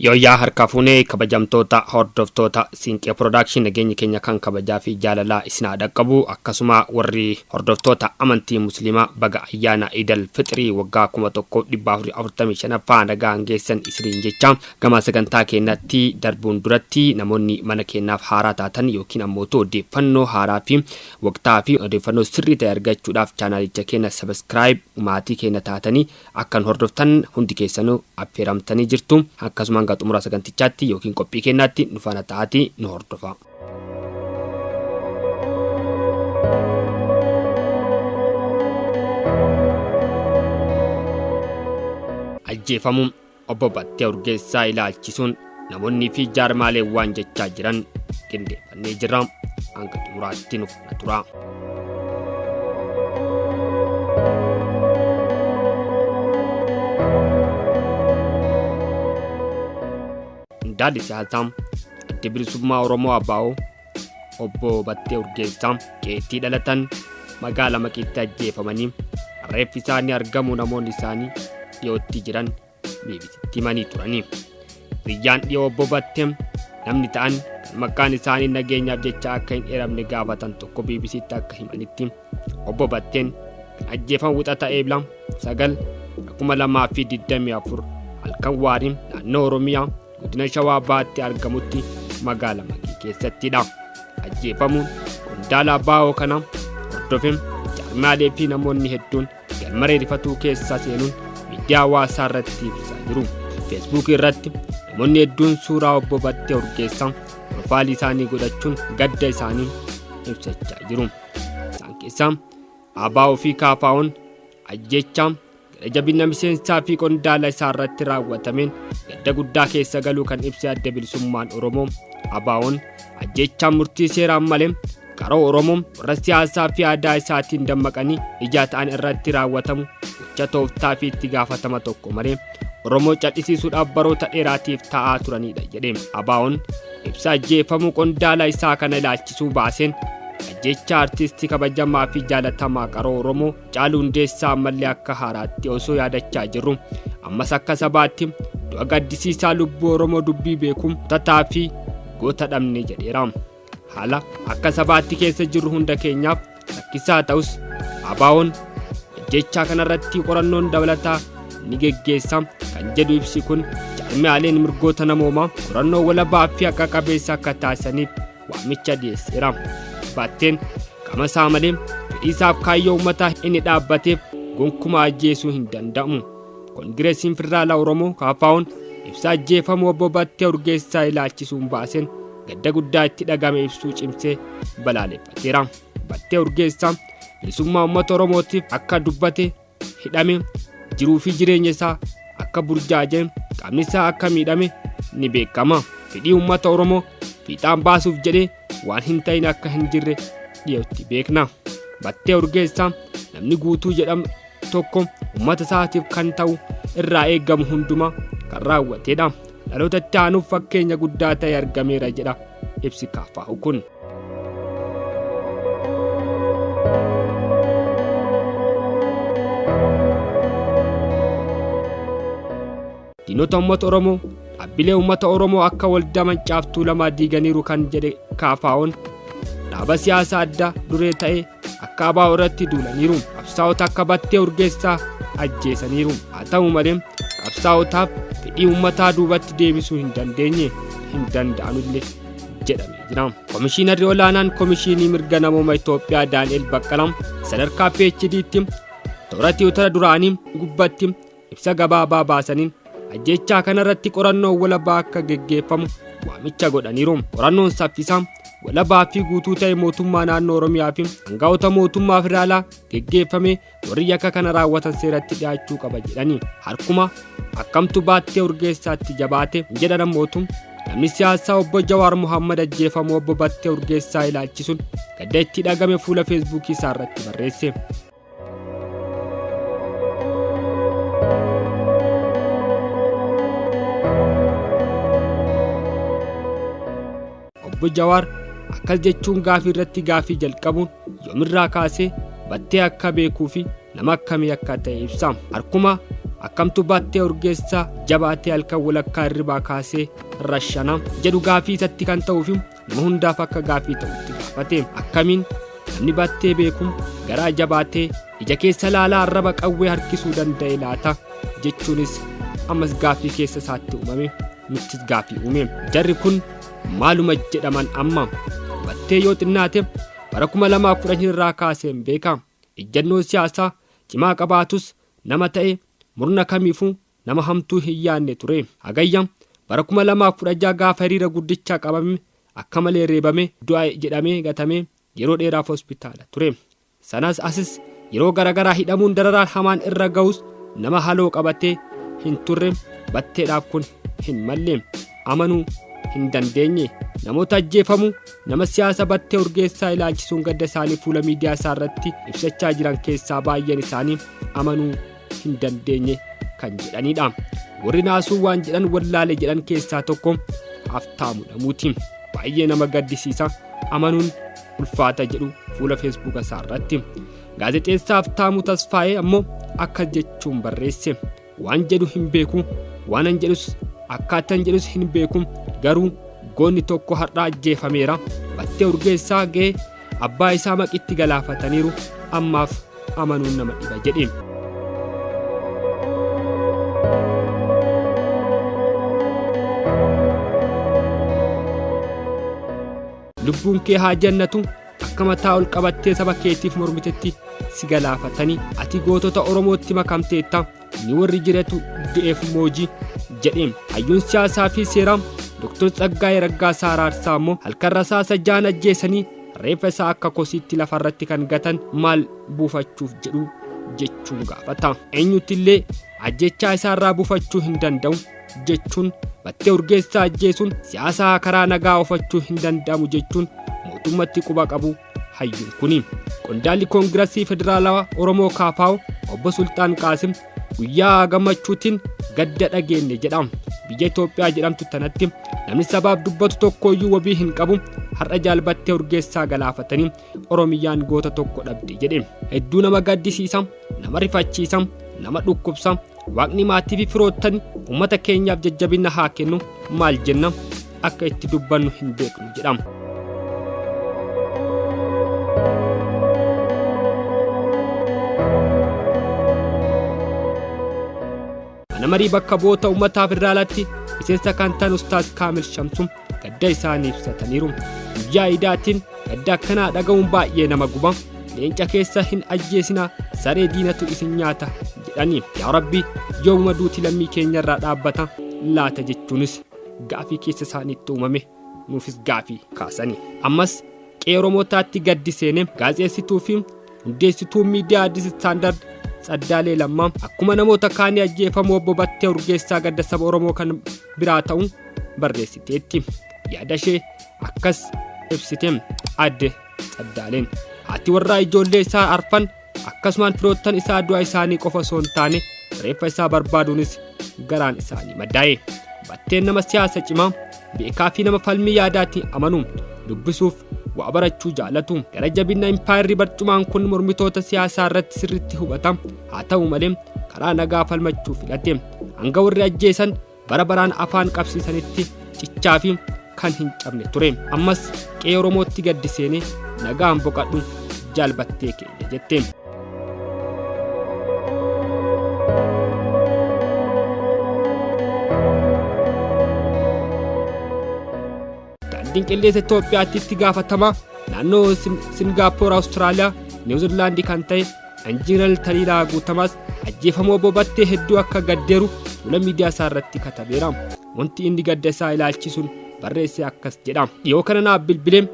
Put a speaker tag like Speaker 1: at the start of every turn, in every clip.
Speaker 1: Yooyaa harka fuunee kabajamtoota hordoftoota Siinqee Production nageenya keenya kan kabajaa fi jaalalaa isin dhaqqabu akkasuma warri hordoftoota amantii musliimaa baga ayyaana Idil Fitrii waggaa 1445 nagaan geessan isiniin jecha gama sagantaa keenyatti darbuun duratti namoonni mana keenyaaf haaraa taatan yookiin ammoo odeeffannoo haaraa fi waqtaa fi odeeffannoo sirrii ta'e argachuudhaaf chaanalicha keenya subscribe maatii keenya taatanii akkan hordoftan hundi keessanuu affeeramtanii jirtu akkasuma xumura sagantichaatti yookiin qophii keenyaatti nu faana ta'atii nu hordofaa. Ajjeefamuun obbo Battee Urgeessaa ilaalchisuun namoonni fi jaarmaalee waan jechaa jiran qindeeffannee jirra. Hanga xumuraatti nu faana tura. Daadhi siyaasaa adda bilisummaa Oromoo Abaa'oo obbo Battee Urgeessaa keetii dhalatan magaalaa Maqiitti ajjeefamanii reeffi isaanii argamu namoonni isaanii dhiyootti jiran BBCtti himanii turanii. Riyyaan dhiyoo obbo Battee namni ta'an kan maqaan isaanii nageenyaaf jecha akka hin eeramne gaafatan tokko BBCtti akka himanitti obbo Batteen ajjeefan wixata eebla 9/2024 halkan waarii naannoo Oromiyaa godina Shawaa Baatti argamutti magaalaa Maqii keessattidha. Ajjeefamuun qondaala Abaa'oo kana hordofee jaarmaalee fi namoonni hedduun galmaree rifatuu keessa seenuun miidiyaa hawaasaa irratti ibsaa jiru. Facebook irratti namoonni hedduun suuraa obbo Battee Urgeessaa profaayilii isaanii godhachuun gadda isaanii ibsachaa jiru. Isaan keessaa Abaa'oo fi Kaafaa'oon ajjechaa jabina miseensaa fi qondaala isaa irratti raawwatameen gadda guddaa keessa galuu kan ibsa adda bilisummaan Oromoo. Abaa'oon ajjechaa murtii seeraan malee qaroo Oromoo warra siyaasaa fi aadaa isaatiin dammaqanii ijaa ta'an irratti raawwatamu gocha tooftaa fi itti gaafatama tokko malee Oromoo cadhisiisuudhaaf baroota dheeraatiif ta'aa turanidha jedhe. Abaa'oon ibsa ajjeefamuu qondaala isaa kana ilaalchisuu baaseen ajjecha artistii kabajamaa fi jaalatamaa qaroo Oromoo Haacaaluu Hundeessaa ammallee akka haaraatti osoo yaadachaa jirru ammas akka sabaatti du'a gaddisiisaa lubbuu Oromoo dubbii beekum tataa fi goota dhabne jedheera. Haala akka sabaatti keessa jirru hunda keenyaaf rakkisaa ta'us Abaa'oon ajjecha kanarratti qorannoon dabalataa ni geggeessa kan jedhu ibsi kun jaarmiyaaleen mirgoota namoomaa qorannoo walabaa fi haqa qabeessa akka taasisaniif waamicha dhiyeesseera. Batteen qaama isaa malee fedhii isaaf kaayyoo uummataa inni dhaabbateef gonkumaa ajjeesuu hin danda'u. Koongireesiin Federaalaa Oromoo Kaafaa'oon ibsa ajjeefamuu obbo Battee Urgeessaa ilaalchisuun baaseen gadda guddaa itti dhagame ibsuu cimsee balaaleffateera. Battee Urgeessaa bilisummaa uummata Oromootiif akka dubbate hidhame jiruu fi jireenya isaa akka burjaajee qaamni isaa akka miidhame ni beekama. Fedhii uummata Oromoo fiixaan baasuuf jedhee waan hin ta'in akka hin jirre dhiyootti beekna. Battee Urgeessaa namni guutuu jedhamu tokko uummata isaatiif kan ta'u irraa eegamu hundumaa kan raawwatedha. Dhaloota itti aanuuf fakkeenya guddaa ta'e argameera jedha ibsi Kaafaa'u kun. Diinota uummata Oromoo dhaabbilee uummata Oromoo akka waldaa mancaaftuu lama diiganiiru kan jedhe Kaafaa'oon dhaaba siyaasaa adda duree ta'e akka Abaa'oo irratti duulaniiru. Qabsaa'ota akka Battee Urgeessaa ajjeesaniiru. Haa ta'u malee qabsaa'otaaf fedhii uummataa duubatti deebisuu hin danda'anullee jedhamee jira. Komishiinarri olaanaan Komishinii Mirga Namooma Itoophiyaa Daani'el Baqqalaa sadarkaa PhD'tti toora Tiwiitara duraanii gubbatti ibsa gabaabaa baasaniin ajjechaa kanarratti qorannoo walabaa akka geggeeffamu waamicha godhaniiru. Qorannoon saffisaa walabaa fi guutuu ta'e mootummaa naannoo Oromiyaa fi hangafoota mootummaa federaalaa geggeeffame warri yakka kana raawwatan seeratti dhiyaachuu qaba jedhanii. Harkuma akkamtu Battee Urgeessaatti jabaate jedhan mootum namni siyaasaa obbo Jawaar Mohammad ajjeefamuu obbo Battee Urgeessaa ilaalchisuun gadda itti dhagame fuula Facebook isaa irratti barreesse. Obbo Jawaar akkas jechuun gaafii irratti gaafii jalqabuun yoomirraa kaasee Battee akka beekuu fi nama akkamii akka ta'e ibsa. Harkuma akkamtu battee Urgeessaa jabaatee halkan walakkaa hirribaa kaasee rashana jedhu gaafii isatti kan ta'uuf nama hundaaf akka gaafii ta'utti gaafate. Akkamiin namni battee beekum garaa jabaatee ija keessa laalaa arraba qawwee harkisuu danda'e laata jechuunis ammas gaafii keessa isaatti uumame nuttis gaafii uume. Jarri kun maaluma jedhaman amma battee yoo xinnaate bara 2010 irraa kaaseen beeka. Ejjennoo siyaasaa cimaa qabaatus nama ta'e murna kamiifuu nama hamtuu hin yaanne ture. Hagayya bara 2016 gaafa hiriira guddichaa qabame akka malee reebame du'a jedhamee gatame yeroo dheeraaf hospitaala ture. Sanas asis yeroo garagaraa hidhamuun dararaan hamaan irra ga'us nama haloo qabatee hin turre. Batteedhaaf kun hin malle amanuu hin dandeenye. Namoota ajjeefamu nama siyaasa battee Urgeessaa ilaalchisuun gadda isaanii fuula miidiyaa isaa irratti ibsachaa jiran keessaa baay'een isaanii amanuu hin dandeenye kan jedhanidha. Warri naasuu waan jedhan wallaale jedhan keessaa tokko Haftaamu Dhamuuti. Baay'ee nama gaddisiisa, amanuun ulfaata jedhu fuula Facebook isaa irratti. Gaazexeessaa Haftaamuu Tasfaayee ammoo akka jechuun barreesse. Waan jedhu hin beeku, waanan jedhus akkaataan jedhus hin beeku, garuu goonni tokko har'a ajjeefameera. Battee Urgeessaa ga'ee abbaa isaa maqitti galaafataniiru, ammaaf amanuun nama dhiba jedhe. Lubbuun kee haa jannatu, akka mataa ol qabattee saba keetiif mormitetti si galaafatanii ati gootota Oromootti makamteetta, ni warri jiretu du'eef moojii jedhe. Hayyuun siyaasaa fi seeraa Dr. Tsaggaayee Raggaasaa Araarsaa ammoo halkan rasaasa jaan ajjeesanii reeffa isaa akka kosiitti lafarratti kan gatan maal buufachuuf jedhu jechuun gaafata. Eenyutti illee ajjechaa isaarraa buufachuu hin danda'u jechuun battee Urgeessaa ajjeesuun siyaasaa karaa nagaa oofachuu hin danda'amu jechuun mootummatti quba qabu hayyuun kuni. Qondaalli Koongirasii Federaalawaa Oromoo KFO obbo Sultaan Qaasim guyyaa gammachuutiin gadda dhageenye jedha. Biyya Itoophiyaa jedhamtu tanatti namni sabaaf dubbatu tokkoyyuu wabii hin qabu. Har'a jaalbattee Urgeessaa galaafatanii Oromiyaan goota tokko dhabde jedhe. Hedduu nama gaddisiisa, nama rifachiisa, nama dhukkubsa. Waaqni maatii fi firoottan uummata keenyaaf jajjabina haa kennu. Maal jenna akka itti dubbannu hin beeknu jedhama. Marii bakka bu'oota uummata federaalaatti miseensa kan ta'an Ustaaz Kaamil Shamsuu gadda isaanii ibsataniiru. Guyyaa idaatiin gadda akkanaa dhaga'uun baay'ee nama guba. Leenca keessa hin ajjeesina, saree diinatu isin nyaata jedhanii. Yaa Rabbi yooma duuti lammii keenyarraa dhaabbata laata jechuunis gaafii keessa isaaniitti uumame nuufis gaafii kaasanii. Ammas qe'ee Oromootaatti gaddi seene gaazexeessituu fi hundeessituu miidiyaa Addis Istaandard Tsaddaalee Lammaa akkuma namoota kaanii ajjeefamu obbo Battee Urgeessaa gadda saba Oromoo kan biraa ta'uun barreessiteetti. Yaada ishee akkas ibsite adde Tsaddaaleen. Haati warraa ijoollee isaa arfan akkasumaan firoottan isaa du'a isaanii qofa osoo hin taane reeffa isaa barbaaduunis garaan isaanii maddaa'e. Batteen nama siyaasa cimaa beekaa fi nama falmii yaadaatti amanu dubbisuuf waa barachuu jaalatu. Gara jabina impaayirri barcumaan kun mormitoota siyaasaa irratti sirriitti hubata. Haa ta'u malee karaa nagaa falmachuu filate. Hanga warri ajjeesan bara baraan afaan qabsiisanitti cichaa fi kan hin cabne ture. Ammas qe'ee Oromootti gaddi seenee nagaan boqadhu jaalbattee keenya jette. Daandiin qilleensa Itoophiyaatti itti gaafatamaa naannoo Singaappoor, Awustiraaliyaa, Niwuziilaandii kan ta'e Injiinar Taliilaa Guutamaas ajjeefamuu obbo Battee hedduu akka gaddeeru fuula miidiyaa isaa irratti katabeera. Wanti inni gadda isaa ilaalchisuun barreesse akkas jedha. Dhiyoo kana naaf bilbilee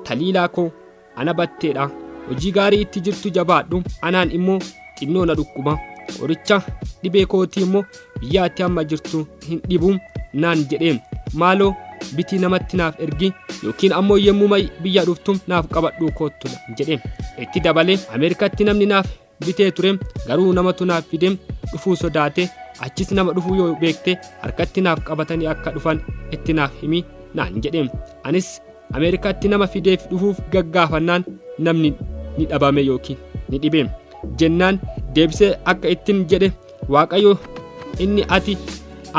Speaker 1: Taliilaa koo ana Batteedha. Hojii gaarii itti jirtu jabaadhu. Anaan immoo xinnoo na dhukkuba. Qoricha dhibee kootii immoo biyyaatti amma jirtu hin dhibu naan jedhee. Maaloo bitii namatti naaf ergi yookiin ammoo yemmuu biyya dhuftu naaf qabadhuu koottu jedhe. Itti dabalee Ameerikaatti namni naaf bitee ture garuu namatu naaf fide dhufuu sodaate achis nama dhufuu yoo beekte harkatti naaf qabatanii akka dhufan itti naaf himi naan jedhe. Anis Ameerikaatti nama fideef dhufuuf gaggaafannaan namni ni dhabame yookiin ni dhibe jennaan deebisee akka ittiin jedhe Waaqayyo inni ati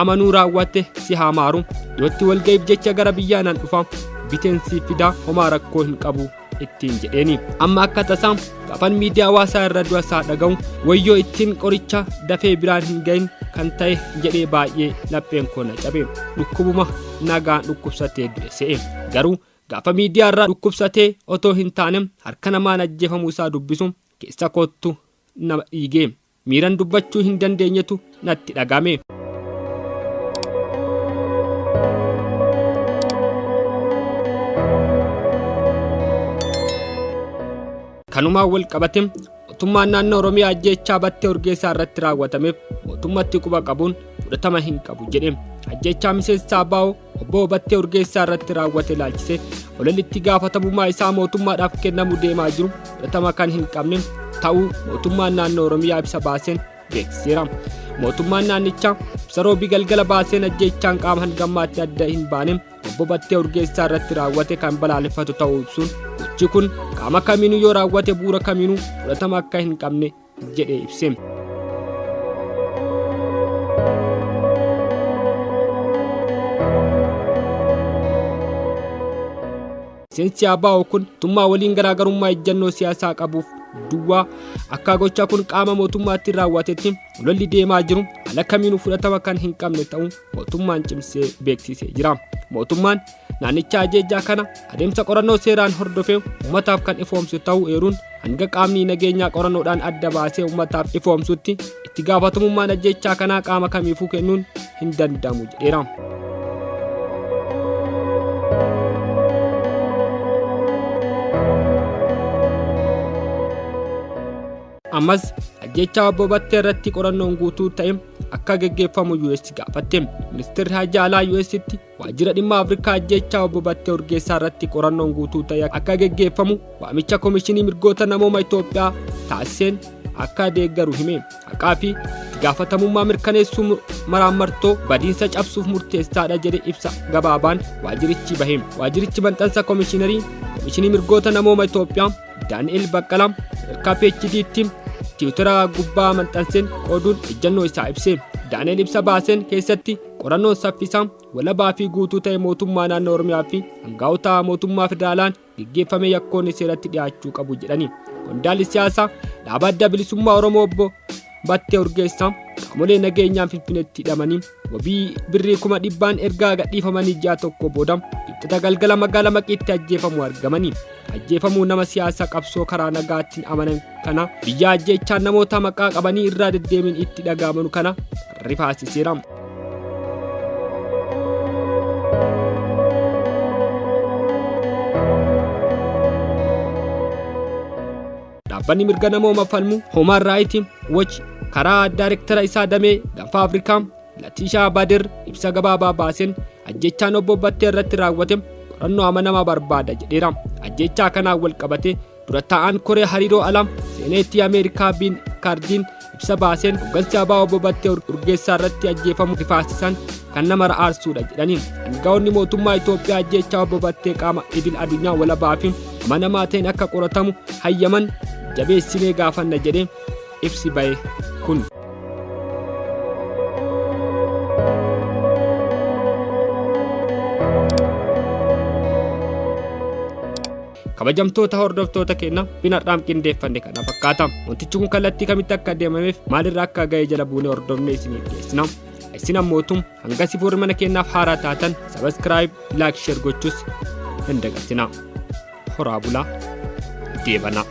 Speaker 1: amanuu raawwatte si haa maaru yootti walga'iif jecha gara biyyaanaan dhufa biteensi fidaa homaa rakkoo hin qabu ittiin jedheeni. Amma akka tasaa gaafan miidiyaa hawaasaa irra du'a isaa dhaga'u wayyoo ittiin qoricha dafee biraan hin gahin kan ta'e jedhee baay'ee lapheen koo na cabe. Dhukkubuma nagaan dhukkubsatee du'e se'e. Garuu gaafa miidiyaa irraa dhukkubsatee otoo hin taane harka namaan ajjeefamuu isaa dubbisu keessa kootti nama dhiigee miiraan dubbachuu hin dandeenyetu natti dhagame. Kanumaan wal qabate mootummaan naannoo Oromiyaa ajjeechaa Battee Urgeessaa irratti raawwatameef mootummaatti quba qabuun fudhatama hin qabu jedhe. Ajjeechaa miseensa ABO obbo Battee Urgeessaa irratti raawwate ilaalchise ololli itti gaafatamummaa isaa mootummaadhaaf kennamuu deemaa jiru fudhatama kan hin qabne ta'uu mootummaan naannoo Oromiyaa ibsa baaseen beeksiseera. Mootummaan naannichaa ibsa roobii galgala baaseen ajjeechaan qaama hangammaatti adda hin baane obbo Battee Urgeessaa irratti raawwate kan balaaleffatu ta'uu ibsuun gochi kun qaama kamiinuu yoo raawwate bu'uura kamiinuu fudhatama akka hin qabne jedhee ibse. Miseensi ABO kun mootummaa waliin garaagarummaa ejjennoo siyaasaa qabuuf duwwaa akka gochaa kun qaama mootummaatti raawwatetti lolli deemaa jiru ala kamiinuu fudhatama kan hin qabne ta'uu mootummaan cimsee beeksisee jira. Mootummaan naannicha ajjeechaa kana adeemsa qorannoo seeraan hordofee uummataaf kan ifoomsu ta'uu eeruun hanga qaamni nageenyaa qorannoodhaan adda baasee uummataaf ifoomsutti itti gaafatamummaan ajjeechaa kanaa qaama kamiifuu kennuun hin danda'amu jedheera. Ammas ajjeechaa obbo Battee irratti qorannoon guutuu ta'e akka gaggeeffamu US gaafatte. Ministeerri Haajaa Alaa US'tti waajjira dhimma Afrikaa ajjeechaa obbo Battee Urgeessaa irratti qorannoon guutuu ta'e akka gaggeeffamu waamicha Komishinii Mirgoota Namooma Itoophiyaa taasiseen akka deeggaru hime. Haqaa fi itti gaafatamummaa mirkaneessuu maraamartoo badiinsa cabsuuf murteessaadha jedhe ibsa gabaabaan waajjirichi bahe. Waajjirichi maxxansa Komishinii Mirgoota Namooma Itoophiyaa Daani'el Baqqalaa akka PhD'tti Tiwutara gubbaa maxxanseen qooduun ejjennoo isaa ibse. Daani'el ibsa baaseen keessatti qorannoon saffisaa walabaa fi guutuu ta'e mootummaa naannoo Oromiyaa fi hangaa'ota mootummaa federaalaan gaggeeffame yakkoonni seeratti dhiyaachuu qabu jedhani. Qondaalli siyaasaa dhaaba adda bilisummaa Oromoo obbo Battee Urgeessaa qaamolee nageenyaan Finfinneetti hidhamanii wabii birrii 100,000 ergaa gadhiifamanii ji'a tokko booda qixxata galgala magaalaa Maqiitti ajjeefamuu argamanii. Ajjeefamuu nama siyaasaa qabsoo karaa nagaattiin amanan kana biyya ajjeechaan namoota maqaa qabanii irraa deddeebiin itti dhagaamanu kana rifaasiseera. Dhaabbanni mirga namooma falmu Human Rights Watch karaa daayirektara isaa damee gaanfa Afrikaa Latishaa Badir ibsa gabaabaa baaseen ajjeechaan obbo Battee irratti raawwate qorannoo amanamaa barbaada jedheera. Ajjeechaa kanaan wal qabate dura taa'aan Koree hariiroo alaa Seeneetii Ameerikaa Biin Kaardiin ibsa baaseen hoggansi ABO obbo Battee Urgeessaa irratti ajjeefamuu rifaasisan kan nama aarsuudha jedhaniin. Hangaa'onni mootummaa Itoophiyaa ajjeechaa obbo Battee qaama idil addunyaa walabaa fi amanamaa ta'een akka qoratamu hayyaman jabeessinee gaafanna jedhee ibsi bahe kun. Kabajamtoota hordoftoota keenya binadhaam qindeeffanne kana fakkaata. Wantichi kun kallattii kamitti akka deemameef maalirraa akka ga'ee jala buunee hordofnee isiniif dhiyeessina. Isin ammootum hanga sifuurri mana keenyaaf haaraa taatan subscribe, like, share gochuus hin dagatinaa. Horaa bulaa deebanaa.